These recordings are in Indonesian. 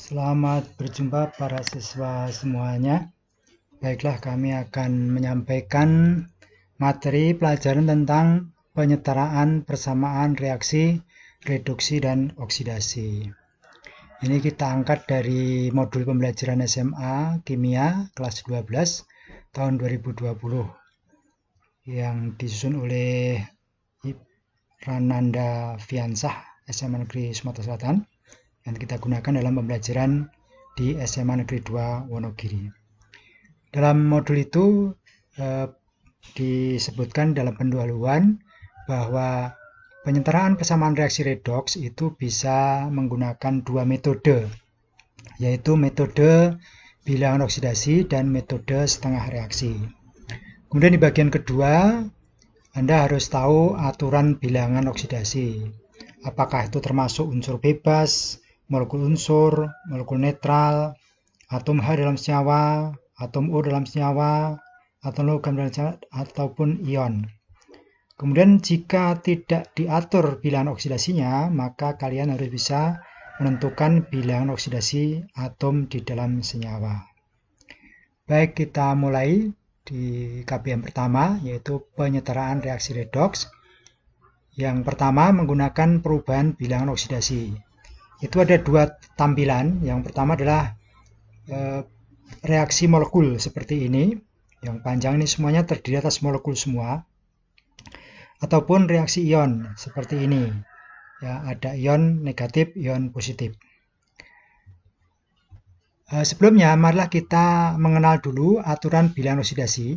Selamat berjumpa para siswa semuanya. Baiklah, kami akan menyampaikan materi pelajaran tentang penyetaraan persamaan reaksi, reduksi, dan oksidasi. Ini kita angkat dari modul pembelajaran SMA Kimia kelas 12 tahun 2020 yang disusun oleh Rananda Fiansah SMA Negeri Sumatera Selatan yang kita gunakan dalam pembelajaran di SMA Negeri 2 Wonogiri. Dalam modul itu disebutkan dalam pendahuluan bahwa penyetaraan persamaan reaksi redoks itu bisa menggunakan dua metode, yaitu metode bilangan oksidasi dan metode setengah reaksi. Kemudian di bagian kedua, Anda harus tahu aturan bilangan oksidasi. Apakah itu termasuk unsur bebas, molekul unsur, molekul netral, atom H dalam senyawa, atom O dalam senyawa, atom logam dalam senyawa, ataupun ion. Kemudian jika tidak diatur bilangan oksidasinya, maka kalian harus bisa menentukan bilangan oksidasi atom di dalam senyawa. Baik, kita mulai di KBM pertama, yaitu penyetaraan reaksi redoks. Yang pertama menggunakan perubahan bilangan oksidasi. Itu ada dua tampilan. Yang pertama adalah reaksi molekul seperti ini. Yang panjang ini semuanya terdiri atas molekul semua. Ataupun reaksi ion seperti ini. Ya, ada ion negatif, ion positif. Sebelumnya, marilah kita mengenal dulu aturan bilangan oksidasi.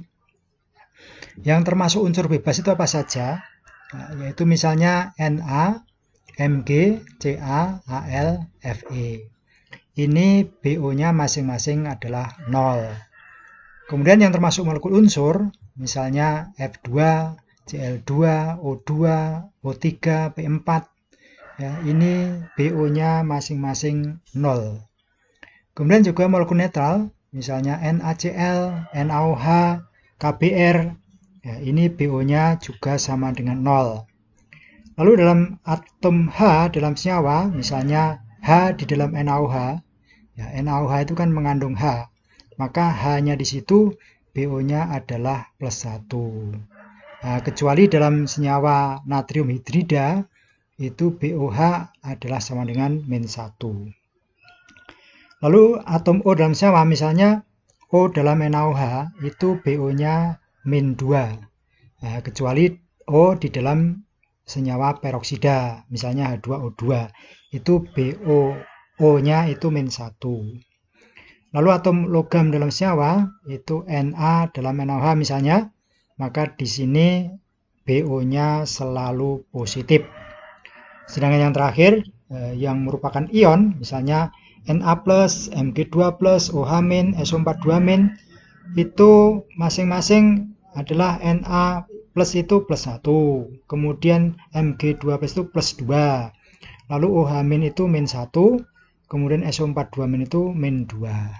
Yang termasuk unsur bebas itu apa saja? Nah, yaitu misalnya Na, Mg, Ca, Al, Fe. Ini BO-nya masing-masing adalah 0. Kemudian yang termasuk molekul unsur, misalnya F2, Cl2, O2, O3, P4. Ya, ini BO-nya masing-masing 0. Kemudian juga molekul netral, misalnya NaCl, NaOH, KBr. Ya, ini BO-nya juga sama dengan 0. Lalu dalam atom H dalam senyawa, misalnya H di dalam NaOH, ya, NaOH itu kan mengandung H, maka H-nya di situ BO-nya adalah +1. Nah, kecuali dalam senyawa natrium hidrida, itu BOH adalah sama dengan -1. Lalu atom O dalam senyawa, misalnya O dalam NaOH, itu BO-nya -2. Nah, kecuali O di dalam senyawa peroksida, misalnya H2O2, itu BO-nya itu -1. Lalu atom logam dalam senyawa, itu Na dalam NaOH misalnya, maka di sini BO-nya selalu positif. Sedangkan yang terakhir, yang merupakan ion, misalnya Na+, Mg2+, OH-, SO42-, itu masing-masing adalah Na plus itu +1, kemudian Mg2+ itu +2, lalu OH- itu -1, kemudian SO42- itu -2.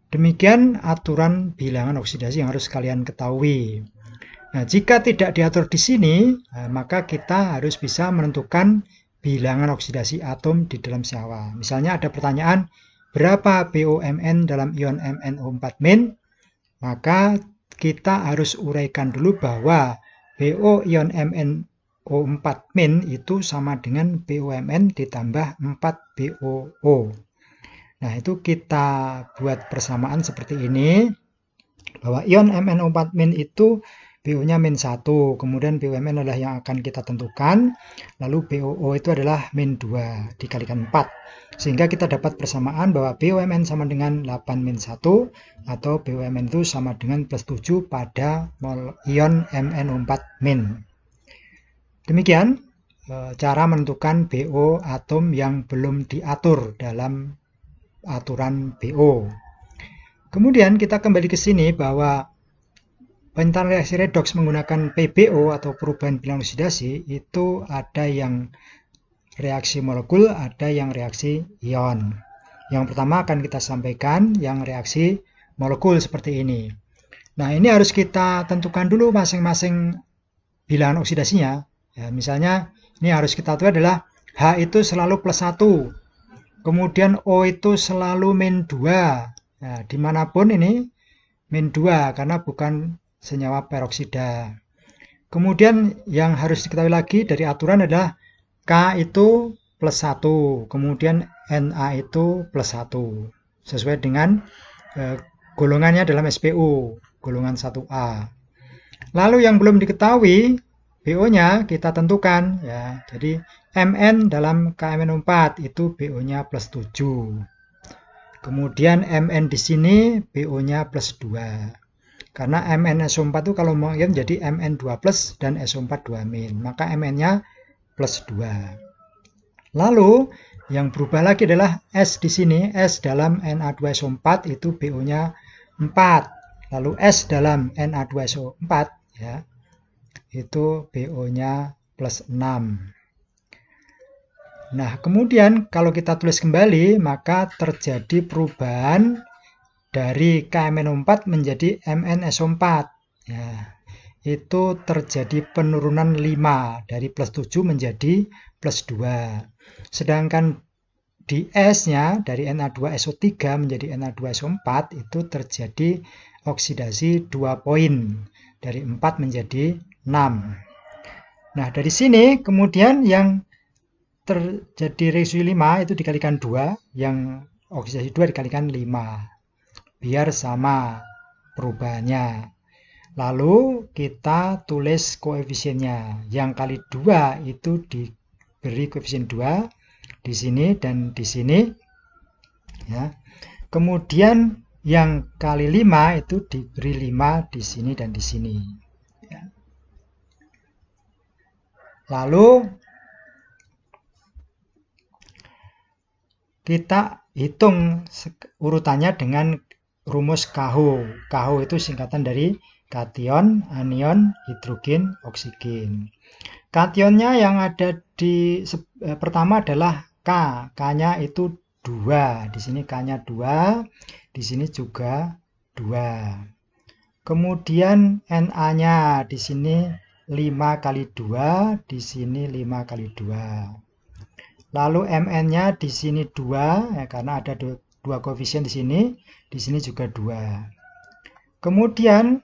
Demikian aturan bilangan oksidasi yang harus kalian ketahui. Nah, jika tidak diatur di sini, maka kita harus bisa menentukan bilangan oksidasi atom di dalam senyawa. Misalnya ada pertanyaan, berapa BOMN dalam ion MnO4-? Maka kita harus uraikan dulu bahwa BO ion MnO4- itu sama dengan BOMN ditambah 4BOO. Nah, itu kita buat persamaan seperti ini, bahwa ion MnO4- itu BO-nya -1, kemudian BOMN adalah yang akan kita tentukan, lalu BOO itu adalah -2 dikalikan 4. Sehingga kita dapat persamaan bahwa BOMN sama dengan 8-1 atau BOMN itu sama dengan +7 pada ion MnO4-. Demikian cara menentukan BO atom yang belum diatur dalam aturan BO. Kemudian kita kembali ke sini bahwa penyetaraan reaksi redoks menggunakan PBO atau perubahan bilangan oksidasi itu ada yang reaksi molekul, ada yang reaksi ion. Yang pertama akan kita sampaikan yang reaksi molekul seperti ini. Nah, ini harus kita tentukan dulu masing-masing bilangan oksidasinya. Ya, misalnya ini harus kita tahu adalah H itu selalu +1. Kemudian O itu selalu min 2. Nah, dimanapun ini min 2 karena bukan senyawa peroksida. Kemudian yang harus diketahui lagi dari aturan adalah K itu plus 1, kemudian Na itu plus 1. Sesuai dengan golongannya dalam SPU, golongan 1A. Lalu yang belum diketahui, BO-nya kita tentukan. Ya. Jadi Mn dalam KMNO4 itu BO-nya plus 7. Kemudian Mn di sini BO-nya plus 2. Karena MnSO4 itu kalau mau ion jadi Mn2 plus dan SO4 2 min. Maka Mn-nya plus 2. Lalu yang berubah lagi adalah S di sini. S dalam Na2SO4 itu BO-nya 4. Lalu S dalam Na2SO4 ya, itu BO-nya plus 6. Nah, kemudian kalau kita tulis kembali, maka terjadi perubahan dari KMNO4 menjadi MnSO4. Ya, itu terjadi penurunan 5 dari plus 7 menjadi plus 2. Sedangkan di S-nya dari Na2SO3 menjadi Na2SO4 itu terjadi oksidasi 2 poin. Dari 4 menjadi 6. Nah, dari sini kemudian yang terjadi reaksi 5 itu dikalikan 2, yang oksidasi 2 dikalikan 5. Biar sama perubahannya. Lalu kita tulis koefisiennya. Yang kali 2 itu diberi koefisien 2 di sini dan di sini. Ya. Kemudian yang kali 5 itu diberi 5 di sini dan di sini. Ya. Lalu kita hitung urutannya dengan rumus KHO. KHO itu singkatan dari kation, anion, hidrogen, oksigen. Kationnya yang ada di pertama adalah K. K-nya itu 2. Di sini K-nya 2. Di sini juga 2. Kemudian Na-nya di sini 5 kali 2, di sini 5 kali 2. Lalu Mn-nya di sini 2, ya, karena ada 2 koefisien di sini juga 2. Kemudian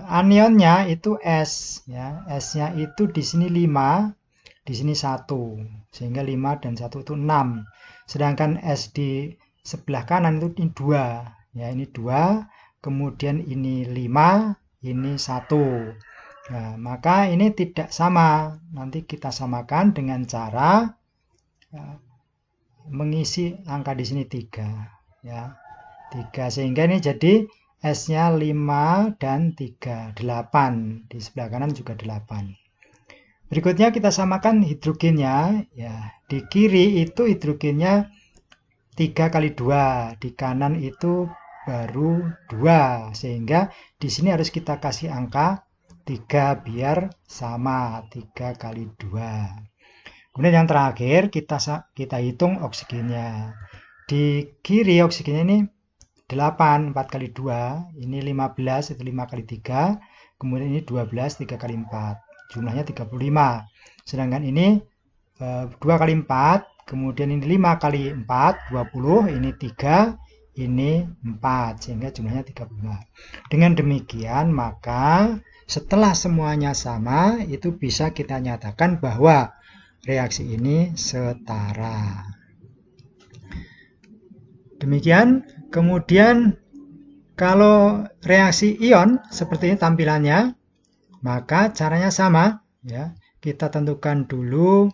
anionnya itu S, ya. S-nya itu di sini 5, di sini 1. Sehingga 5 dan 1 itu 6. Sedangkan S di sebelah kanan itu ini 2. Ya, ini 2, kemudian ini 5, ini 1. Nah, maka ini tidak sama. Nanti kita samakan dengan cara mengisi angka di sini 3. Ya, 3. Sehingga ini jadi S-nya 5 dan 3, 8. Di sebelah kanan juga 8. Berikutnya kita samakan hidrogennya. Ya, di kiri itu hidrogennya 3 kali 2. Di kanan itu baru 2. Sehingga di sini harus kita kasih angka 3 biar sama. 3 kali 2. Kemudian yang terakhir kita hitung oksigennya. Di kiri oksigennya ini 8, 4 kali 2. Ini 15, itu 5 kali 3. Kemudian ini 12, 3 kali 4. Jumlahnya 35. Sedangkan ini 2 kali 4. Kemudian ini 5 kali 4, 20. Ini 3, ini 4. Sehingga jumlahnya 35. Dengan demikian, maka setelah semuanya sama, itu bisa kita nyatakan bahwa reaksi ini setara. Demikian. Kemudian kalau reaksi ion seperti ini tampilannya, maka caranya sama. Ya, kita tentukan dulu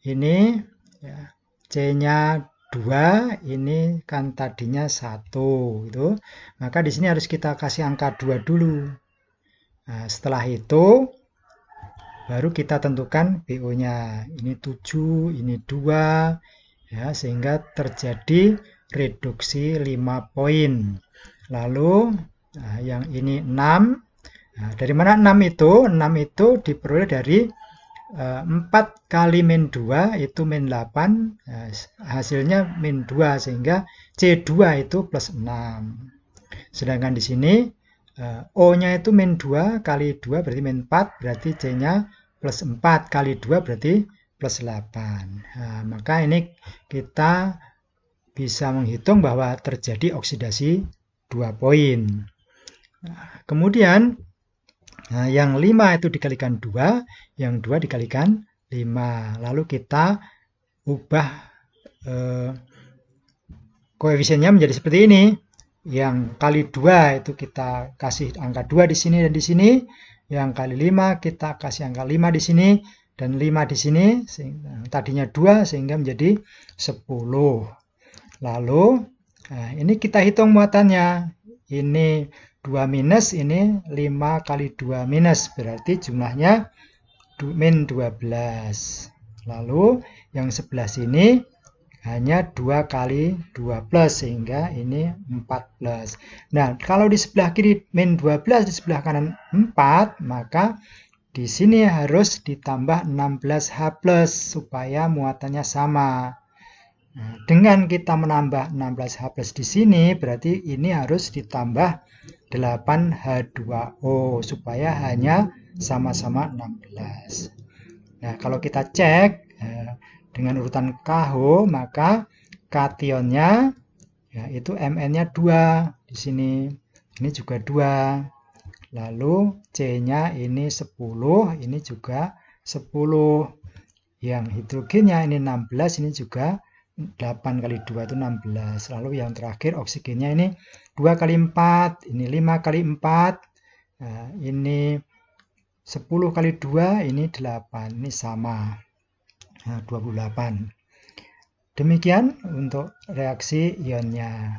ini ya, C-nya 2, ini kan tadinya 1 gitu. Maka di sini harus kita kasih angka 2 dulu. Nah, setelah itu baru kita tentukan BO-nya. Ini 7, ini 2, ya, sehingga terjadi reduksi 5 poin. Lalu yang ini 6. Nah, dari mana 6 itu? 6 itu diperoleh dari 4 kali min 2 itu min 8. Nah, hasilnya min 2 sehingga C2 itu plus 6. Sedangkan di sini O-nya itu min 2 kali 2 berarti min 4, berarti C-nya plus 4 kali 2 berarti plus 8. Nah, maka ini kita bisa menghitung bahwa terjadi oksidasi 2 poin. Nah, kemudian yang 5 itu dikalikan 2, yang 2 dikalikan 5. Lalu kita ubah koefisiennya menjadi seperti ini. Yang kali 2 itu kita kasih angka 2 di sini dan di sini. Yang kali 5 kita kasih angka 5 di sini dan 5 di sini. Tadinya 2 sehingga menjadi 10. Lalu ini kita hitung muatannya. Ini 2 minus, ini 5 kali 2 minus. Berarti jumlahnya min 12. Lalu yang sebelah sini hanya 2 kali 2 plus, sehingga ini 14. Nah, kalau di sebelah kiri min 12, di sebelah kanan 4, maka di sini harus ditambah 16H plus, supaya muatannya sama. Nah, dengan kita menambah 16H plus di sini, berarti ini harus ditambah 8H2O, supaya hanya sama-sama 16. Nah, kalau kita cek dengan urutan KH, maka kationnya yaitu Mn-nya 2 di sini. Ini juga 2. Lalu C-nya ini 10, ini juga 10. Yang hidrogennya ini 16, ini juga 8 kali 2 itu 16. Lalu yang terakhir oksigennya ini 2 kali 4, ini 5 kali 4. Nah, ini 10 kali 2, ini 8. Ini sama. 28. Demikian untuk reaksi ionnya.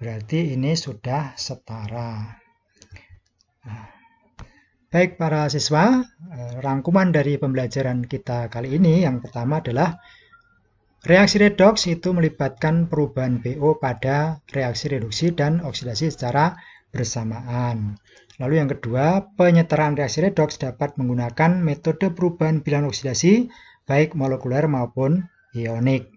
Berarti ini sudah setara. Baik para siswa, rangkuman dari pembelajaran kita kali ini yang pertama adalah reaksi redoks itu melibatkan perubahan BO pada reaksi reduksi dan oksidasi secara bersamaan. Lalu yang kedua, penyetaraan reaksi redoks dapat menggunakan metode perubahan bilangan oksidasi baik molekuler maupun ionik.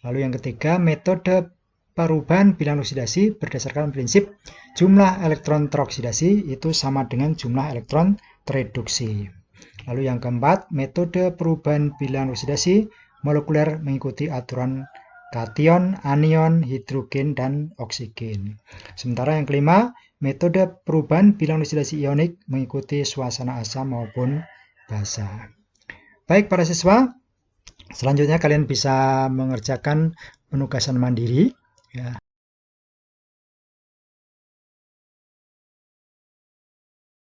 Lalu yang ketiga, metode perubahan bilangan oksidasi berdasarkan prinsip jumlah elektron teroksidasi itu sama dengan jumlah elektron tereduksi. Lalu yang keempat, metode perubahan bilangan oksidasi molekuler mengikuti aturan kation, anion, hidrogen, dan oksigen. Sementara yang kelima, metode perubahan bilangan oksidasi ionik mengikuti suasana asam maupun basa. Baik para siswa, selanjutnya kalian bisa mengerjakan penugasan mandiri. Ya.